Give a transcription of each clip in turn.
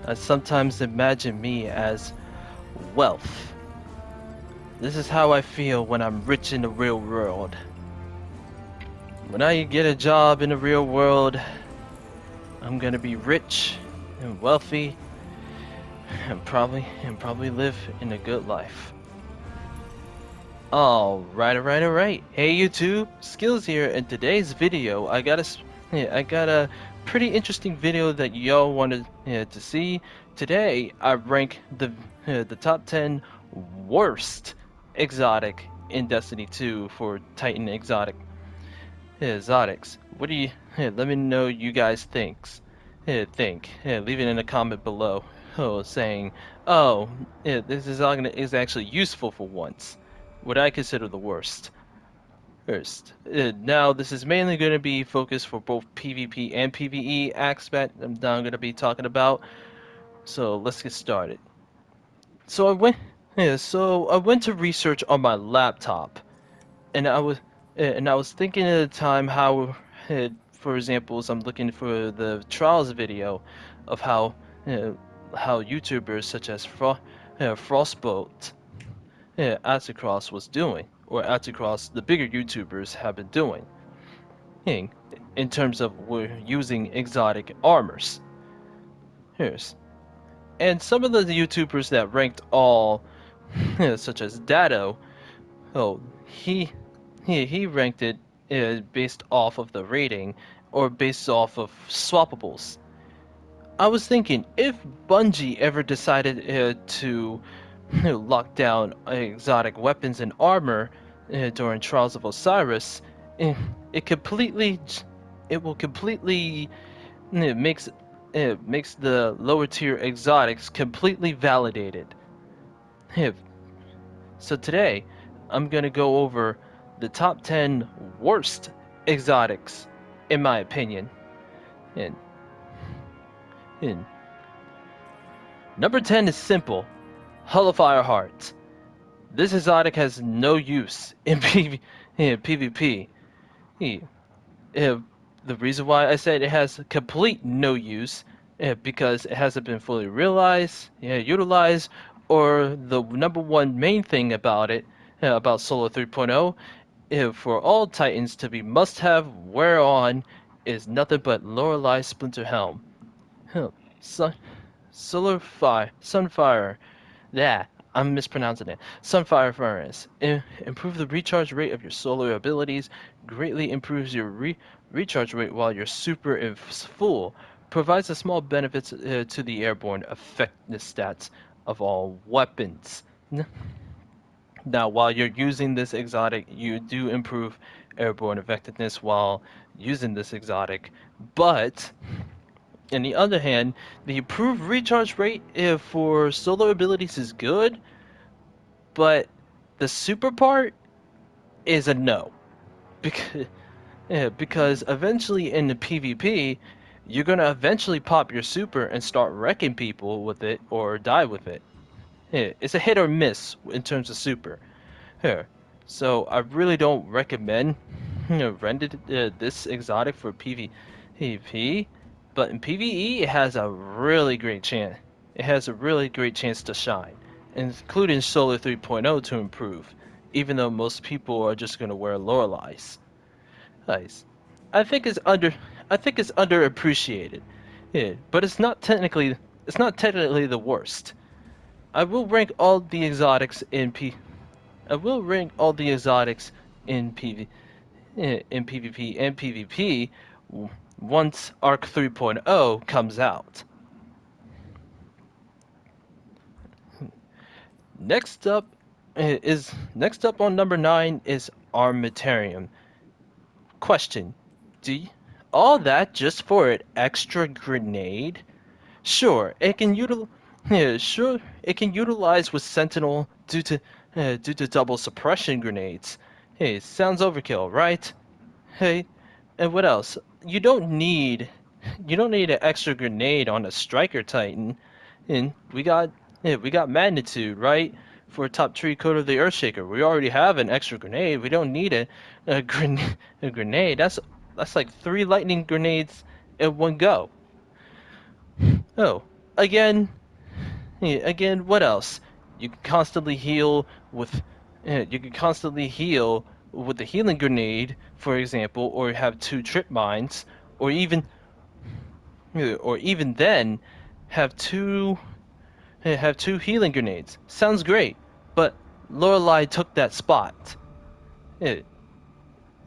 I sometimes imagine me as wealth. This is how I feel when I'm rich in the real world. When I get a job in the real world, I'm gonna be rich and wealthy and probably live in a good life. Alright. Hey YouTube, Skills here. In today's video, I got a pretty interesting video that y'all wanted to see. Today, I rank the top 10 worst exotic in Destiny 2 for Titan exotics. What do you? Let me know you guys think. Leave it in a comment below. Oh, saying, oh, this is actually useful for once. What I consider the worst. First, now this is mainly going to be focused for both PvP and PvE aspect I'm going to be talking about. So let's get started. So I went to research on my laptop, and I was thinking at the time how, for example, as I'm looking for the trials video of uh, how YouTubers such as Frostbolt, Atticross was doing, or Atticross, the bigger YouTubers have been doing, in, in terms of we're using exotic armors. Here's and some of the YouTubers that ranked all, such as Dado, oh he ranked it based off of the rating or based off of swappables. I was thinking if Bungie ever decided to lock down exotic weapons and armor during Trials of Osiris, eh, it completely it will completely it makes the lower tier exotics completely validated. Eh, So today I'm gonna go over the top 10 worst exotics in my opinion. And, and number 10 is simple. Hullfire Heart. This exotic has no use in PvP. Eh, the reason why I said it has complete no use because it hasn't been fully utilized, or the number one main thing about it, about Solo 3.0, for all Titans to be must-have wear on is nothing but Lorelei Splinter Helm. Huh. Sun, Sunfire. Yeah, I'm mispronouncing it. Sunfire Furnace. Improve the recharge rate of your solar abilities. Greatly improves your recharge rate while your super is full. Provides a small benefits to the airborne effectiveness stats of all weapons. Now, while you're using this exotic, you do improve airborne effectiveness while using this exotic. But, on the other hand, the improved recharge rate for solar abilities is good, but the super part is a no. Because, because eventually in the PvP, you're going to eventually pop your super and start wrecking people with it or die with it. It's a hit or miss in terms of super. Here. So I really don't recommend rented this exotic for PvP, but in PvE it has a really great chance. It has a really great chance to shine, including Solar 3.0 to improve. Even though most people are just gonna wear Loreleis. Nice. I think it's under. I think it's underappreciated. Yeah, but it's not technically. It's not technically the worst. I will rank all the exotics in P. I will rank all the exotics in PvP and PvP once Arc 3.0 comes out. Next up on number 9 is Armitarium. Question: Do you, all that just for an extra grenade? Sure, it can utilize with Sentinel due to double suppression grenades. Hey, sounds overkill, right? Hey, and what else? You don't need an extra grenade on a Striker Titan. And we got Magnitude, right? For top tree code of the Earthshaker. We already have an extra grenade. We don't need a grenade. That's like 3 lightning grenades in one go. Oh, again, again, what else? You can constantly heal with, you can constantly heal with the healing grenade, for example, or have two trip mines, or even then, have two healing grenades. Sounds great, but Lorelei took that spot. Yeah,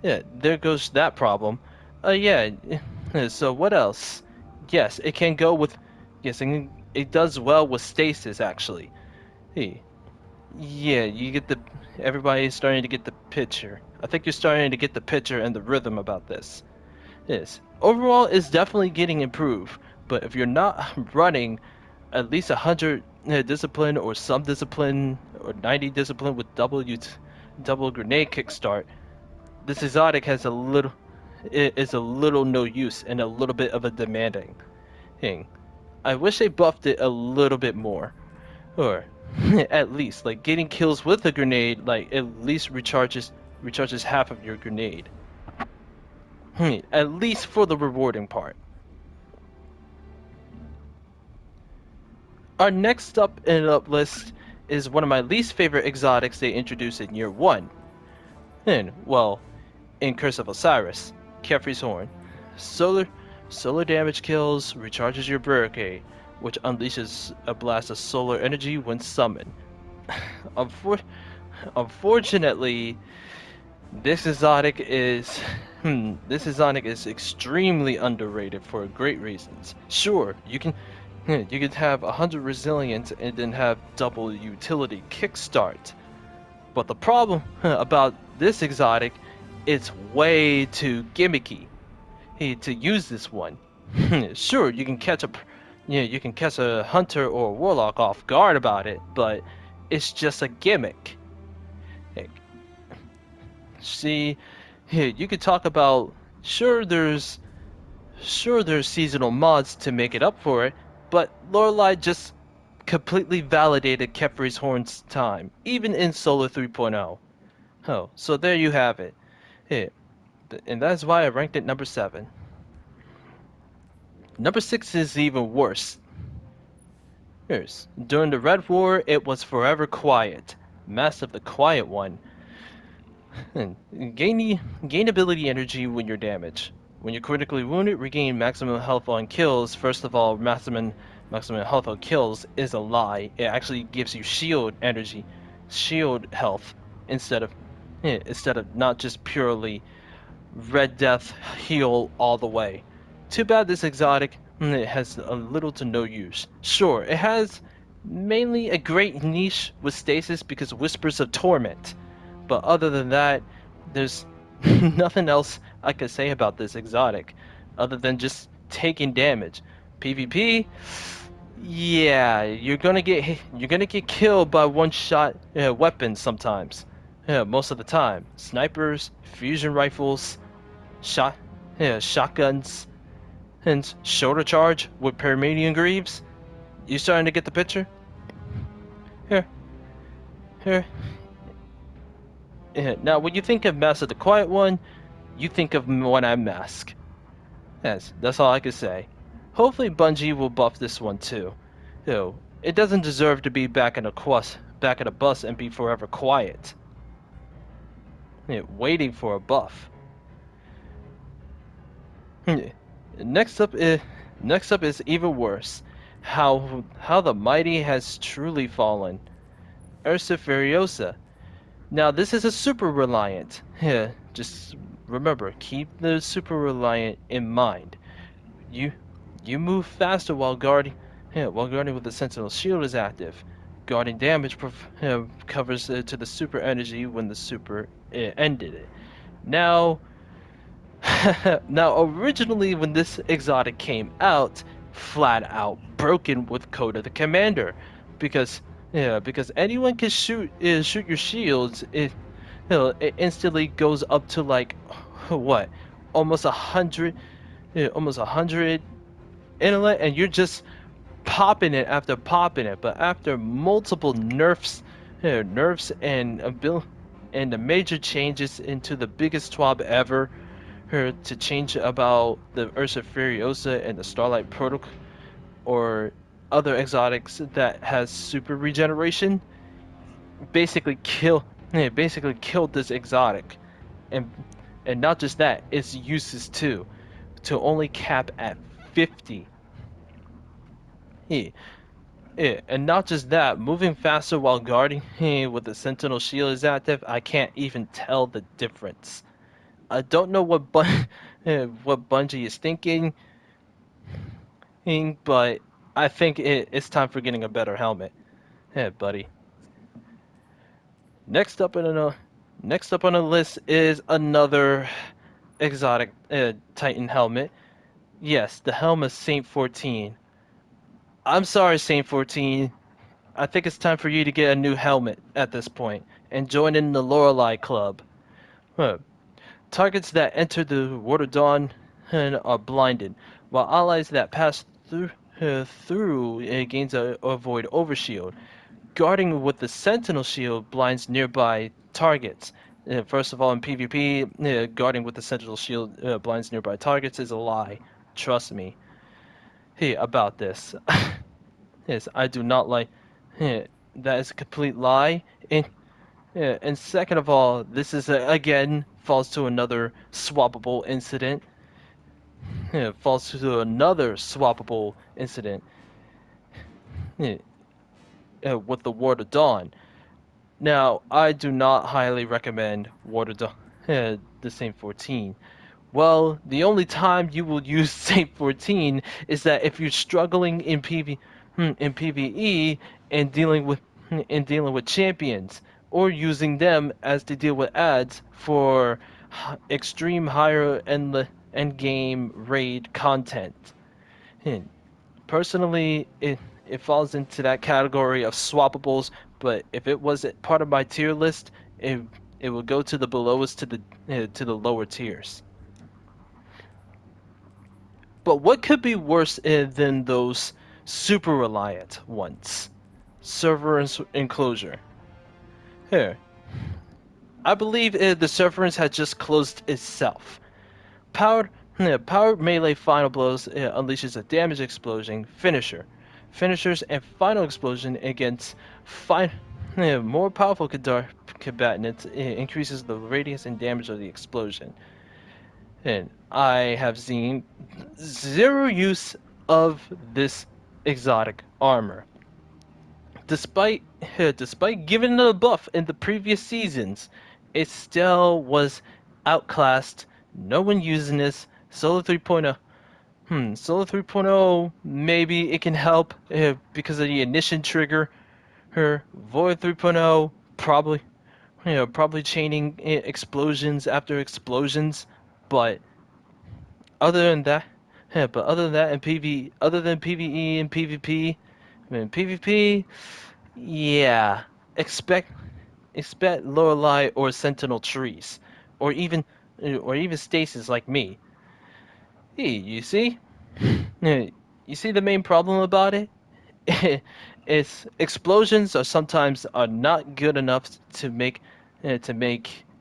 yeah, there goes that problem. Yeah. So what else? Yes, it can go with. Yes, it does well with stasis actually. Hey, yeah, you get the. Everybody's starting to get the picture. I think you're starting to get the picture and the rhythm about this. Yes, overall, it's definitely getting improved. But if you're not running at least 100 discipline or some discipline or 90 discipline with double grenade kickstart, this exotic has a little it is a little no use and a little bit of a demanding thing. I wish they buffed it a little bit more, or at least like getting kills with a grenade like at least recharges half of your grenade. At least for the rewarding part. Our next up in up list is one of my least favorite exotics they introduced in year one. And well, in Curse of Osiris, Kefri's Horn. Solar solar damage kills, recharges your barricade, which unleashes a blast of solar energy when summoned. Unfor- Unfortunately, this exotic is this exotic is extremely underrated for great reasons. Sure, you can have 100 resilience and then have double utility kickstart. But the problem about this exotic, it's way too gimmicky to use this one. Sure, you can catch a hunter or a warlock off guard about it, but it's just a gimmick. Heck, see, here you could talk about sure there's seasonal mods to make it up for it, but Lorelei just completely validated Kefri's Horn's time, even in Solo 3.0. Oh, so there you have it. Here, and that's why I ranked it number 7. Number 6 is even worse. Here's, during the Red War, it was forever quiet. Master of the Quiet One. Gain ability energy when you're damaged. When you're critically wounded, regain maximum health on kills. First of all, maximum health on kills is a lie. It actually gives you shield energy, shield health instead of instead of not just purely Red Death heal all the way. Too bad this exotic it has a little to no use. Sure, it has mainly a great niche with stasis because Whispers of Torment. But other than that, there's nothing else I could say about this exotic other than just taking damage. PvP, yeah, you're gonna get killed by one shot weapons sometimes. Yeah, most of the time. Snipers, fusion rifles, shotguns, and shoulder charge with Paramedian Greaves. You starting to get the picture? Here, here. Yeah. Now, when you think of Master the Quiet One, you think of One Eye Mask. That's all I can say. Hopefully, Bungie will buff this one too. Though it doesn't deserve to be back in a bus and be forever quiet. Yeah, waiting for a buff. Next up is even worse. How the mighty has truly fallen. Ursa Furiosa. Now this is a super reliant. Yeah, just remember, keep the super reliant in mind. You you move faster while guarding with the Sentinel shield is active. Guarding damage covers to the super energy when the super ended it. Now now, originally when this exotic came out, flat out broken with Code of the Commander, because because anyone can shoot your shields. It instantly goes up to like what, almost 100, almost 100 intellect, and you're just popping it after popping it. But after multiple nerfs and the major changes into the biggest TWAB ever her to change about the Ursa Furiosa and the Starlight Protocol, or other exotics that has super regeneration basically basically killed this exotic, and not just that, its uses too, to only cap at 50. Yeah, yeah, and not just that, moving faster while guarding with the Sentinel shield is active. I can't even tell the difference. I don't know what Bungie is thinking, but I think it's time for getting a better helmet. Hey, buddy. Next up in a next up on the list is another exotic Titan helmet. Yes, the helm of Saint 14. I'm sorry, Saint 14. I think it's time for you to get a new helmet at this point and join in the Lorelei Club. Huh. Targets that enter the Water Dawn are blinded, while allies that pass through gains a avoid overshield. Guarding with the Sentinel shield blinds nearby targets. First of all, in PvP, guarding with the Sentinel shield blinds nearby targets is a lie. Trust me. Hey, about this. Yes, I do not like. That is a complete lie. And second of all, this is again falls to another swappable incident. Falls to another swappable incident uh, with the Ward of Dawn. Now, I do not highly recommend Water the Saint 14. Well, the only time you will use Saint 14 is that if you're struggling in PvE and dealing with champions, or using them as to deal with ads for extreme higher end game raid content. Hmm. Personally, it falls into that category of swappables, but if it was part of my tier list, it would go to the belowest to the lower tiers. But what could be worse than those super reliant ones? Server enclosure. Here, I believe the serverance had just closed itself. Powered melee final blows unleashes a damage explosion finisher. Finishers and final explosion against more powerful combatants increases the radius and damage of the explosion. And I have seen zero use of this exotic armor. Despite despite giving it a buff in the previous seasons, it still was outclassed. No one using this. Solo 3.0. Solo 3.0, maybe it can help because of the ignition trigger. Her Void 3.0, probably chaining explosions after explosions. But other than that, other than that, in other than PvE and PvP, I mean PvP, yeah, expect Lorelei or Sentinel trees, or even stasis like me. Hey, you see? You see the main problem about it? It's explosions are not good enough to make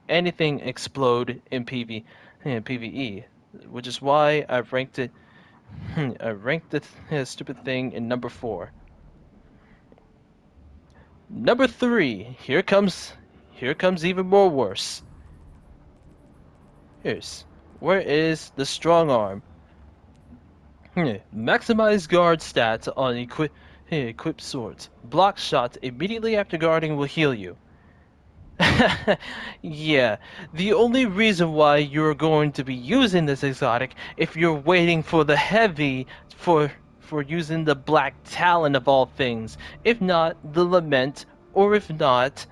anything explode in PvE, which is why I've ranked it. I ranked the stupid thing in number 4. Number 3. Here comes even more worse. Where is the strong arm? Maximize guard stats on equipped swords. Block shots immediately after guarding will heal you. Yeah, the only reason why you're going to be using this exotic if you're waiting for the heavy for using the black talon of all things, if not the lament, or if not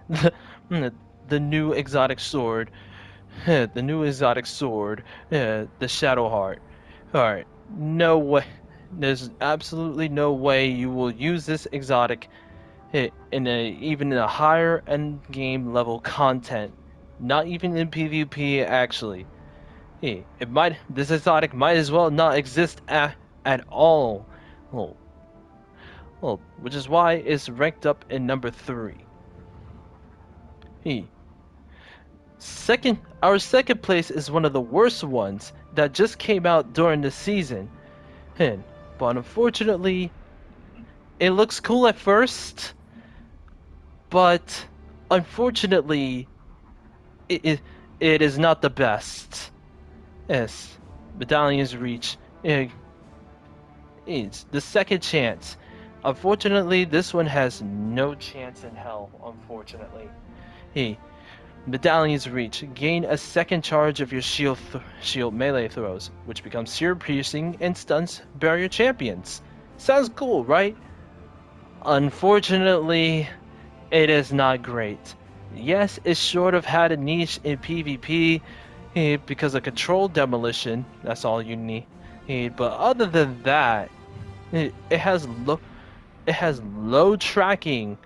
the new exotic sword, the Shadow Heart. Alright, no way. There's absolutely no way you will use this exotic even in a higher end game level content. Not even in PvP actually. This exotic might as well not exist at all. Well, which is why it's ranked up in number 3. Hey, our second place is one of the worst ones that just came out during the season. But unfortunately, It looks cool at first, but unfortunately, it, it, it is not the best. Yes, Medallions Reach. It's the second chance. Unfortunately, this one has no chance in hell, unfortunately. Hey, Medallions Reach. Gain a second charge of your shield melee throws, which becomes sear piercing and stuns barrier champions. Sounds cool, right? Unfortunately, it is not great. Yes, it sort of had a niche in PvP because of controlled demolition. That's all you need. But other than that, it has low tracking.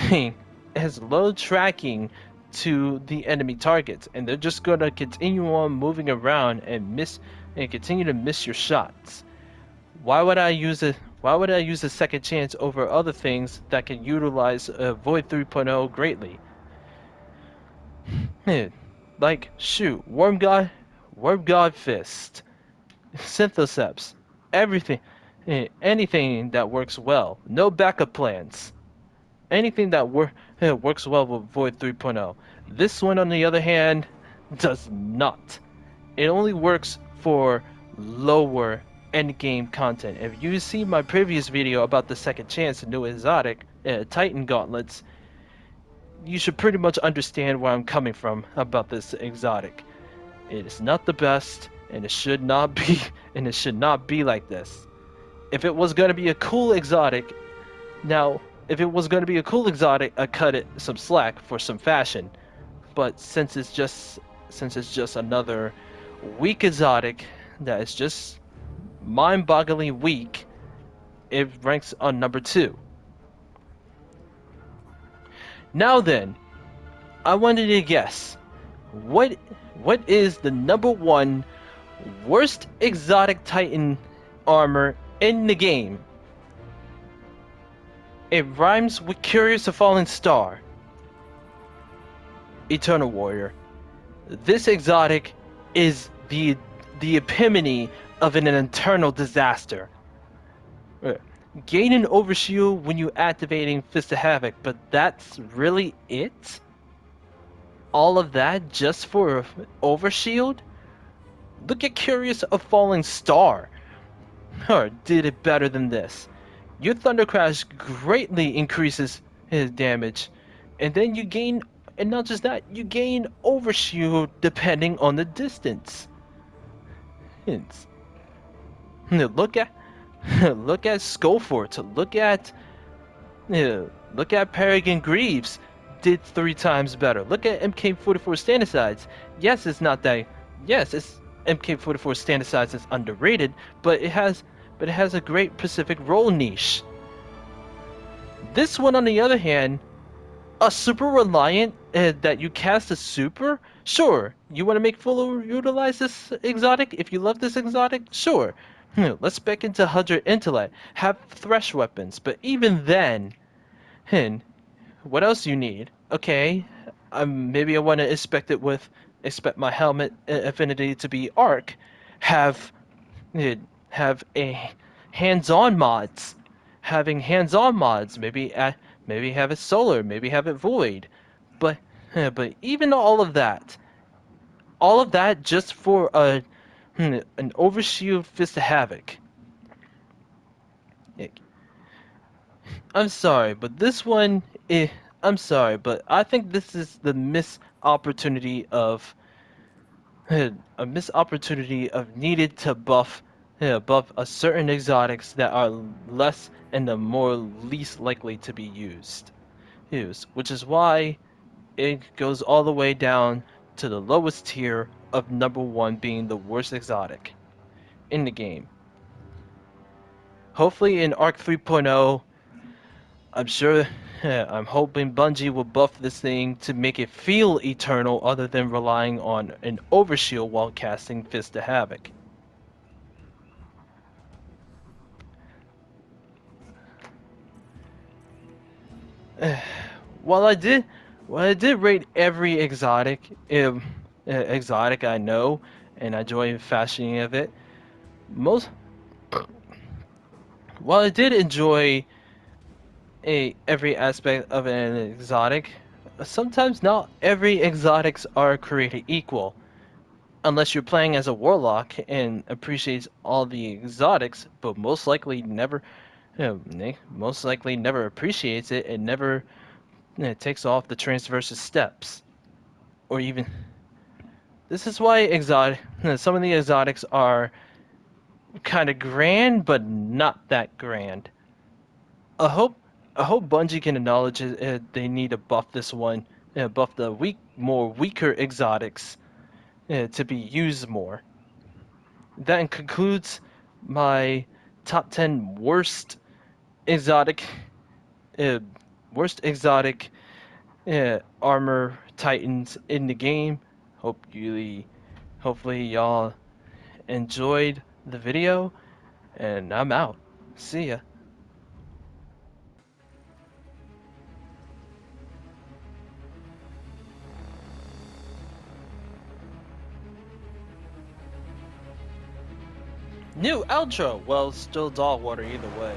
It has low tracking to the enemy targets, and they're just gonna continue on moving around and continue to miss your shots. Why would I use it? Why would I use a second chance over other things that can utilize Void 3.0 greatly? Like shoot, Worm God Fist, Synthoceps, everything, anything that works well. No backup plans. Anything that works well with Void 3.0. This one, on the other hand, does not. It only works for lower endgame content. If you see my previous video about the second chance new exotic, Titan Gauntlets, you should pretty much understand where I'm coming from about this exotic. It is not the best, and it should not be, and it should not be like this. If it was gonna be a cool exotic, now, if it was gonna be a cool exotic, I'd cut it some slack for some fashion. But since it's just another weak exotic that is just mind-bogglingly weak, it ranks on number 2. Now then, I wanted to guess what what is the number 1 worst exotic Titan armor in the game? It rhymes with Curious a Falling Star. Eternal Warrior. This exotic is the epitome of an eternal disaster. Gain an overshield when you activating Fist of Havoc, but that's really it? All of that just for overshield? Look at Curious of Falling Star. Or did it better than this. Your Thunder Crash greatly increases his damage, and then you gain, and not just that, you gain overshield depending on the distance. Hints. Look at look at Skullfort. Look at Peregrine Greaves. Did 3 times better. Look at MK44 Standardicides. Yes, it's not that. Yes, it's MK44 Standardicides is underrated, but it has a great Pacific role niche. This one, on the other hand, a super reliant that you cast a super. Sure, you want to make full utilize this exotic. If you love this exotic, sure. Let's back into 100 intellect, have thresh weapons, but even then, what else you need? Okay, maybe I want to expect my helmet affinity to be arc, have have a hands-on mods, having hands-on mods. Maybe have it solar, maybe have it void, but but even all of that just for an overshield Fist of Havoc. I'm sorry, but this one, I'm sorry, but I think this is the missed opportunity of a missed opportunity of needed to buff a certain exotics that are less and the more least likely to be used, which is why it goes all the way down to the lowest tier of number 1 being the worst exotic in the game. Hopefully in Arc 3.0, I'm sure, I'm hoping Bungie will buff this thing to make it feel eternal other than relying on an overshield while casting Fist of Havoc. While I did rate every exotic I know, and I enjoy fashioning of it, most while I did enjoy every aspect of an exotic. Sometimes not every exotics are created equal. Unless you're playing as a warlock and appreciates all the exotics, but most likely never appreciates it and never takes off the transversus steps, or even. This is why some of the exotics are kind of grand, but not that grand. I hope I hope Bungie can acknowledge they need to buff this one, buff the weaker exotics to be used more. That concludes my top 10 exotic, uh, worst exotic armor titans in the game. Hopefully y'all enjoyed the video, and I'm out. See ya. New outro! Well, still dog water either way.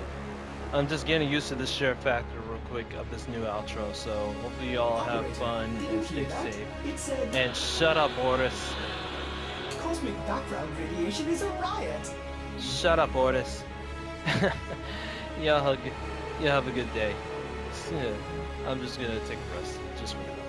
I'm just getting used to the share factor real quick of this new outro, so hopefully y'all have fun and stay safe. And shut up, Ortis. Cosmic background radiation is a riot. Shut up, Ortis. Y'all have a good day. I'm just gonna take a rest just for now.